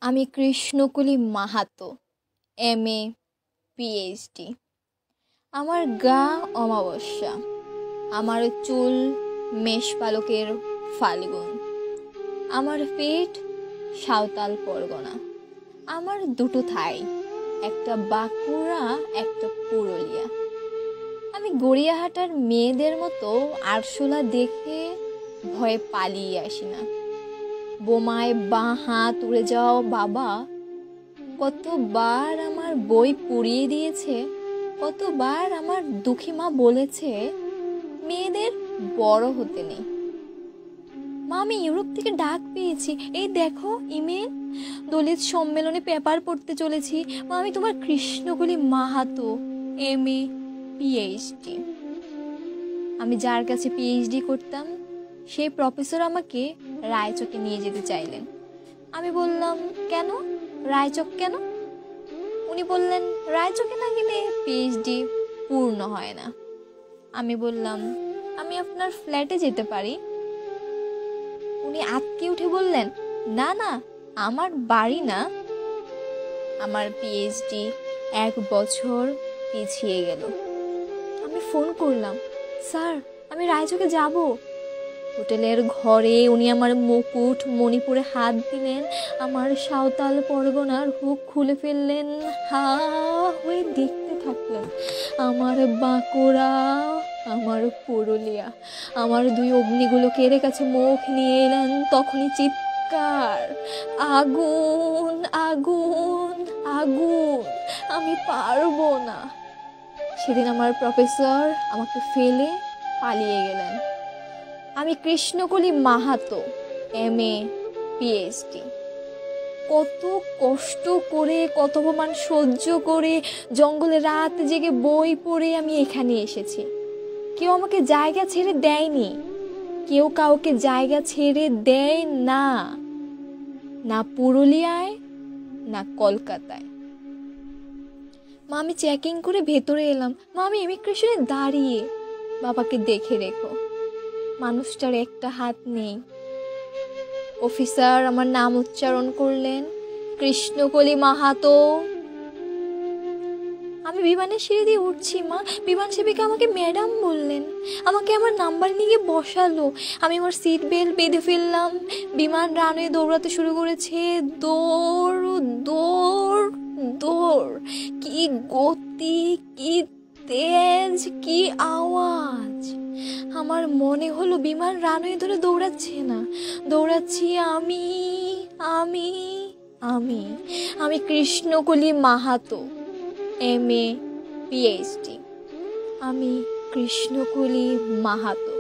আমি Krishnakoli Mahato, MA PhD। আমার গা অমাবস্যা, আমার চুল মেষপালকের ফাল্গুন, আমার পেট সাঁওতাল পরগনা, আমার দুটো থাই, একটা বাঁকুড়া একটা পুরুলিয়া। আমি গড়িয়াহাটার মেয়েদের মতো আরশোলা দেখে ভয়ে পালিয়ে আসি না। বোমায় বাঁ হাত উড়ে যাও বাবা, কতবার আমার বই পুড়িয়ে দিয়েছে, কতবার আমার দুঃখী মা বলেছে মেয়েদের বড় হতে নেই। মা, আমি ইউরোপ থেকে ডাক পেয়েছি, এই দেখো ইমেল, দলিত সম্মেলনে পেপার পড়তে চলেছি। মা, আমি তোমার কৃষ্ণকলি মাহাতো, MA PhD। আমি যার কাছে PhD করতাম সেই প্রফেসর আমাকে রায়চকে নিয়ে যেতে চাইলেন। আমি বললাম, কেন রায়চক কেন? উনি বললেন, রায়চকে না গেলে PhD পূর্ণ হয় না। আমি বললাম, আমি আপনার ফ্ল্যাটে যেতে পারি। উনি আঁতকে উঠে বললেন, না না, আমার বাড়ি না। আমার PhD 1 বছর পিছিয়ে গেল। আমি ফোন করলাম, স্যার আমি রায়চকে যাব। হোটেলের ঘরে উনি আমার মুকুট মণিপুরে হাত দিলেন, আমার সাঁওতাল পরগনার হুক খুলে ফেললেন, হা হয়ে দেখতে থাকলেন। আমার বাঁকুড়া, আমার পুরুলিয়া, আমার 2 অগ্নিগুলোকে কাছে মুখ নিয়ে এলেন। তখনই চিৎকার, আগুন আগুন আগুন, আমি পারবো না। সেদিন আমার প্রফেসর আমাকে ফেলে পালিয়ে গেলেন। আমি কৃষ্ণকলি মাহাতো, MA PhD। কত কষ্ট করে, কত অপমান সহ্য করে, জঙ্গলে রাত জেগে বই পড়ে আমি এখানে এসেছি। কেউ আমাকে জায়গা ছেড়ে দেয়নি, কেউ কাউকে জায়গা ছেড়ে দেয় না, না পুরুলিয়ায় না কলকাতায়। মা, আমি চেকিং করে ভেতরে এলাম। মা, আমি ইমিগ্রেশনে দাঁড়িয়ে। বাবাকে দেখে রেখো, মানুষটার একটা হাত নেই। অফিসার আমার নাম উচ্চারণ করলেন, কৃষ্ণকলি মাহাতো। আমি বিমানের সিঁড়ি দিয়ে উঠছি মা, বিমান সেবিকা আমাকে ম্যাডাম বললেন, আমাকে আমার নাম্বার নিয়ে বসালো। আমি আমার সিট বেল্ট বেঁধে ফেললাম। বিমান রানওয়ে দৌড়াতে শুরু করেছে। দৌড় দৌড় দৌড়, কি গতি, কি তেজ, কি আওয়াজ! আমার মনে হলো বিমান রানওয়ে ধরে দৌড়াচ্ছে না, দৌড়াচ্ছি আমি আমি আমি আমি কৃষ্ণকলি মাহাতো, MA PhD। আমি কৃষ্ণকলি মাহাতো।